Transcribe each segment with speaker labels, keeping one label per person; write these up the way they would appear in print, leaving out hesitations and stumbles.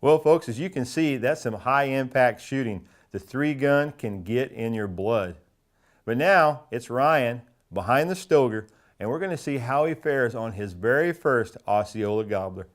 Speaker 1: Well, folks, as you can see, that's some high impact shooting. The 3-gun can get in your blood. But now it's Ryan behind the Stoger, and we're going to see how he fares on his very first Osceola gobbler.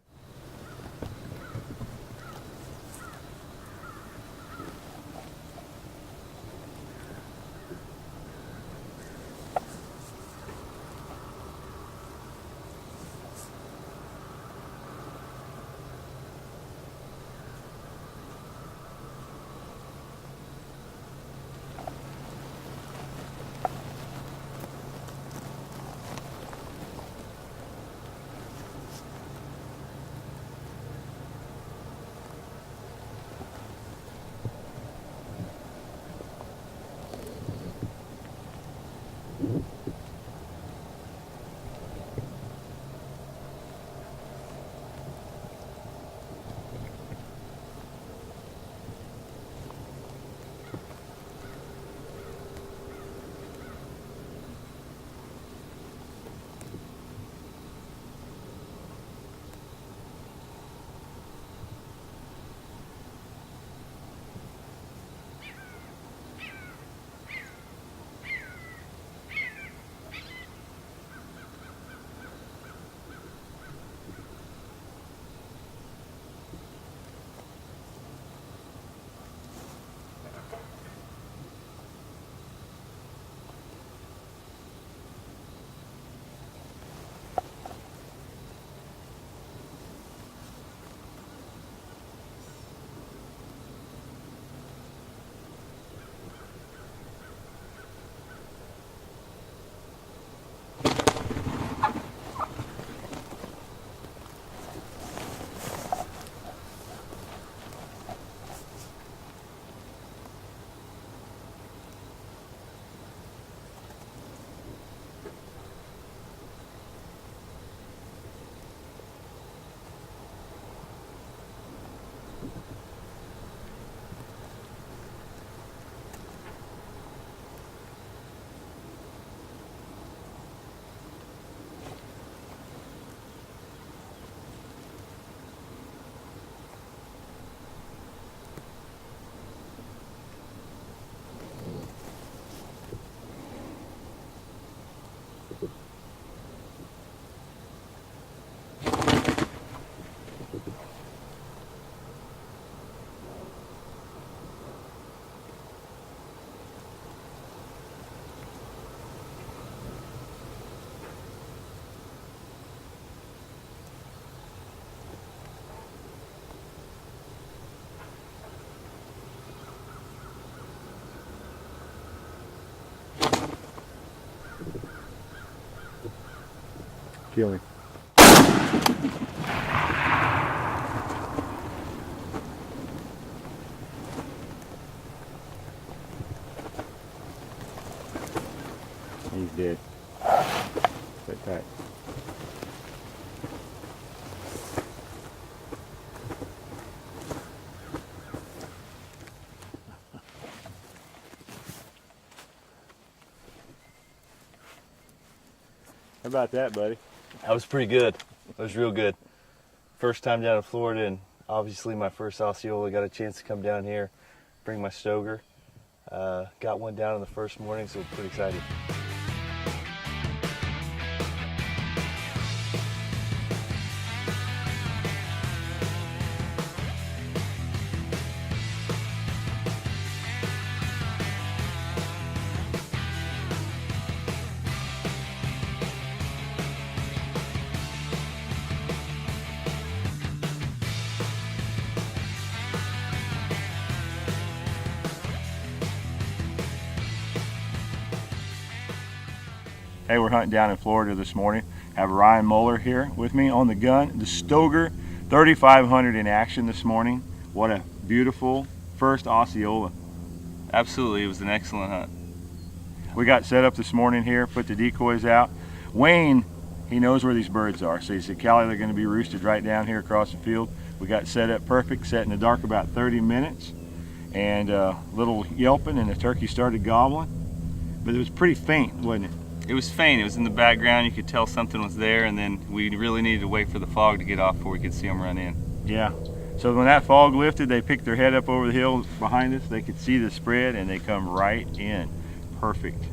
Speaker 1: Kill him. He's dead. Sit tight. How about that, buddy?
Speaker 2: That was pretty good. That was real good. First time down in Florida, and obviously my first Osceola. Got a chance to come down here, bring my Stoger. Got one down in the first morning, so pretty excited.
Speaker 1: Hey, we're hunting down in Florida this morning. Have Ryan Muller here with me on the gun. The Stoger 3500 in action this morning. What a beautiful first Osceola.
Speaker 2: Absolutely, it was an excellent hunt.
Speaker 1: We got set up this morning here, put the decoys out. Wayne, he knows where these birds are. So he said, Callie, they're gonna be roosted right down here across the field. We got set up perfect, set in the dark about 30 minutes. And a little yelping and the turkey started gobbling. But it was pretty faint, wasn't it?
Speaker 2: It was faint. It was in the background. You could tell something was there, and then we really needed to wait for the fog to get off before we could see them run in.
Speaker 1: Yeah, So when that fog lifted, they picked their head up over the hill behind us. They could see the spread and they come right in. Perfect.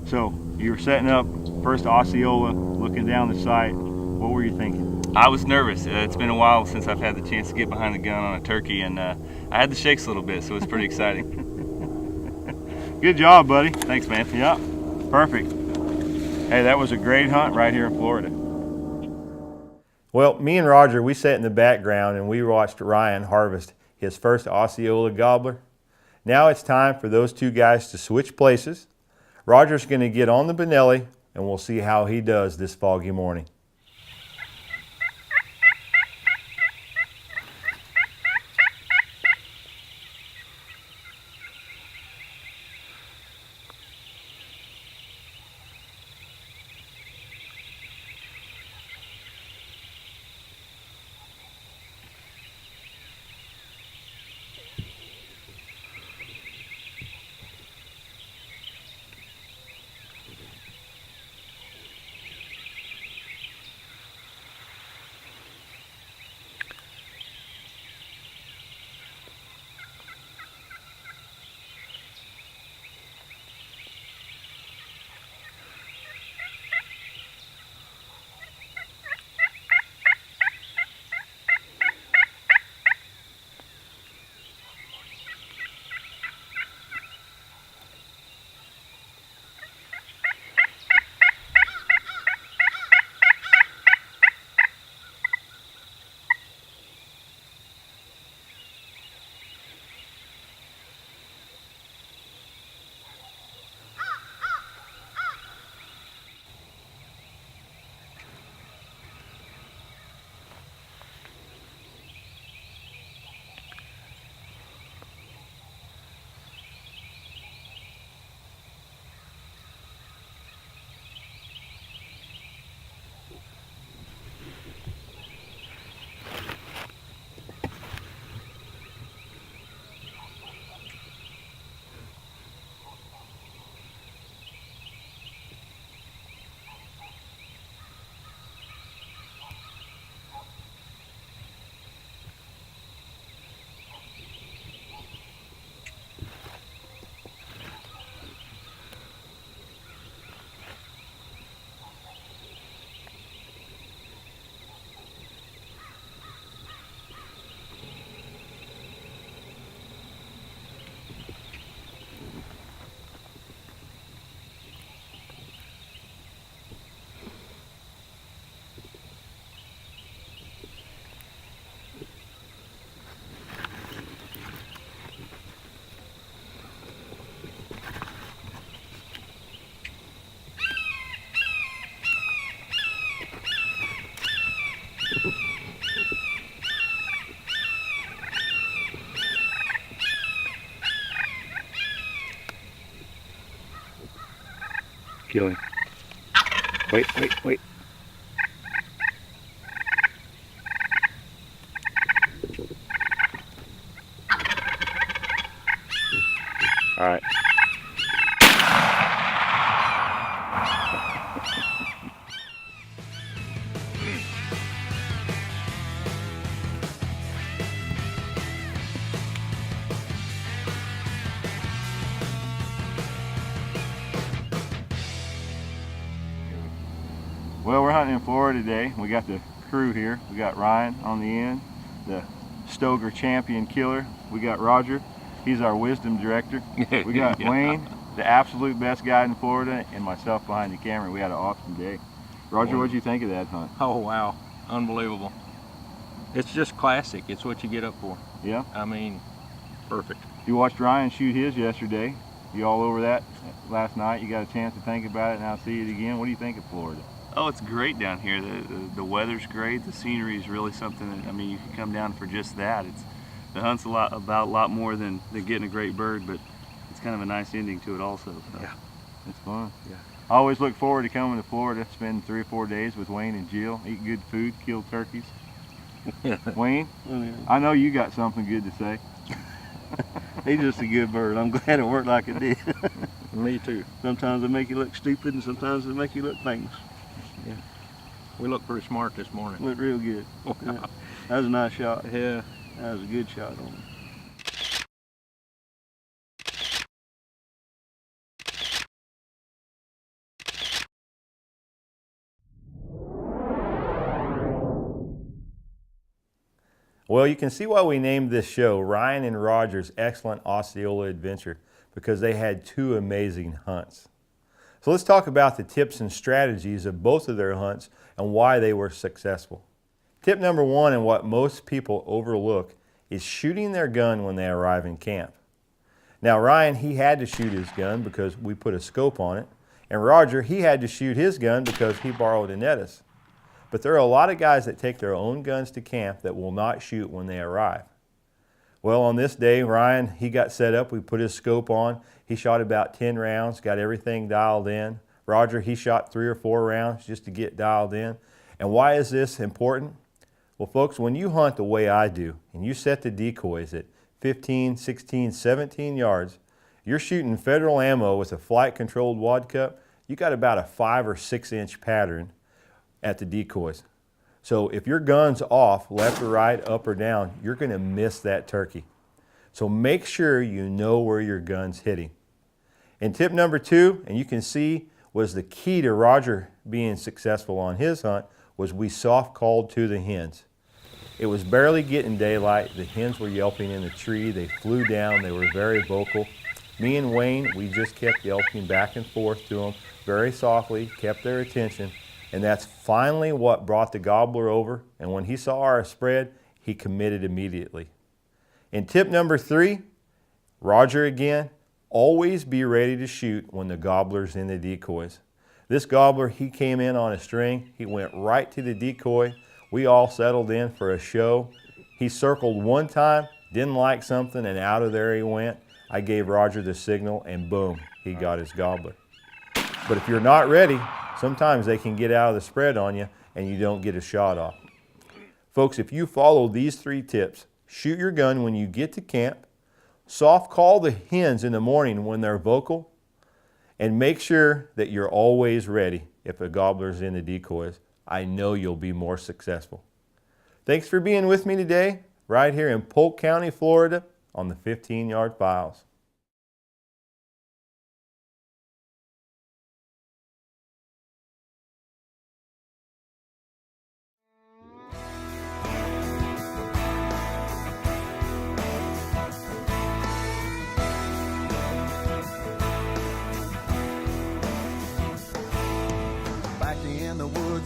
Speaker 1: So you were setting up first Osceola, looking down the sight. What were you thinking?
Speaker 2: I was nervous. It's been a while since I've had the chance to get behind the gun on a turkey, and I had the shakes a little bit, so it's pretty exciting.
Speaker 1: Good job, buddy.
Speaker 2: Thanks, man.
Speaker 1: Yeah, perfect. Hey, that was a great hunt right here in Florida. Well, me and Roger, we sat in the background and we watched Ryan harvest his first Osceola gobbler. Now it's time for those two guys to switch places. Roger's going to get on the Benelli and we'll see how he does this foggy morning.
Speaker 3: Kill him. Wait. All right.
Speaker 1: Well, we're hunting in Florida today. We got the crew here. We got Ryan on the end, the Stoker champion killer. We got Roger, he's our wisdom director. We got Wayne, the absolute best guide in Florida, and myself behind the camera. We had an awesome day. Roger, what'd you think of that hunt?
Speaker 3: Oh wow, unbelievable. It's just classic. It's what you get up for.
Speaker 1: Yeah?
Speaker 3: I mean, perfect.
Speaker 1: You watched Ryan shoot his yesterday. You all over that last night. You got a chance to think about it, now see it again. What do you think of Florida?
Speaker 2: Oh, it's great down here. The weather's great. The scenery is really something that, I mean, you can come down for just that. The hunt's a lot more than getting a great bird, but it's kind of a nice ending to it also. So.
Speaker 1: Yeah, it's fun.
Speaker 3: Yeah.
Speaker 1: I always look forward to coming to Florida, spend 3 or 4 days with Wayne and Jill, eat good food, kill turkeys. Wayne, I know you got something good to say.
Speaker 4: He's just a good bird. I'm glad it worked like it did.
Speaker 3: Me too.
Speaker 4: Sometimes they make you look stupid and sometimes they make you look famous.
Speaker 3: We looked pretty smart this morning.
Speaker 4: Looked real good. Yeah. That was a nice shot.
Speaker 3: Yeah.
Speaker 4: That was a good shot on him.
Speaker 1: Well, you can see why we named this show Ryan and Roger's Excellent Osceola Adventure, because they had 2 amazing hunts. So let's talk about the tips and strategies of both of their hunts and why they were successful. Tip number 1, and what most people overlook, is shooting their gun when they arrive in camp. Now Ryan, he had to shoot his gun because we put a scope on it, and Roger, he had to shoot his gun because he borrowed a Nettis. But there are a lot of guys that take their own guns to camp that will not shoot when they arrive. Well, on this day, Ryan, he got set up. We put his scope on. He shot about 10 rounds, got everything dialed in. Roger, he shot 3 or 4 rounds just to get dialed in. And why is this important? Well, folks, when you hunt the way I do, and you set the decoys at 15, 16, 17 yards, you're shooting federal ammo with a flight-controlled wad cup, you got about a 5 or 6 inch pattern at the decoys. So if your gun's off, left or right, up or down, you're going to miss that turkey. So make sure you know where your gun's hitting. And tip number 2, and you can see was the key to Roger being successful on his hunt, was we soft called to the hens. It was barely getting daylight. The hens were yelping in the tree. They flew down. They were very vocal. Me and Wayne, we just kept yelping back and forth to them very softly, kept their attention. And that's finally what brought the gobbler over. And when he saw our spread, he committed immediately. And tip number 3, Roger again, always be ready to shoot when the gobbler's in the decoys. This gobbler, he came in on a string. He went right to the decoy. We all settled in for a show. He circled one time, didn't like something, and out of there he went. I gave Roger the signal, and boom, he got his gobbler. But if you're not ready, sometimes they can get out of the spread on you and you don't get a shot off. Folks, if you follow these 3 tips, shoot your gun when you get to camp, soft call the hens in the morning when they're vocal, and make sure that you're always ready if a gobbler's in the decoys. I know you'll be more successful. Thanks for being with me today, right here in Polk County, Florida, on the 15-Yard Files.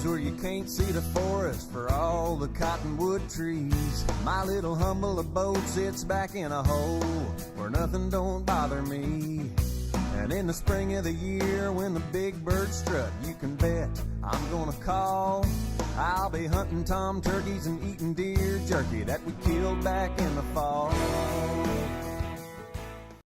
Speaker 5: Where you can't see the forest for all the cottonwood trees. My little humble abode sits back in a hole where nothing don't bother me. And in the spring of the year when the big birds strut, you can bet I'm gonna call. I'll be hunting tom turkeys and eating deer jerky that we killed back in the fall.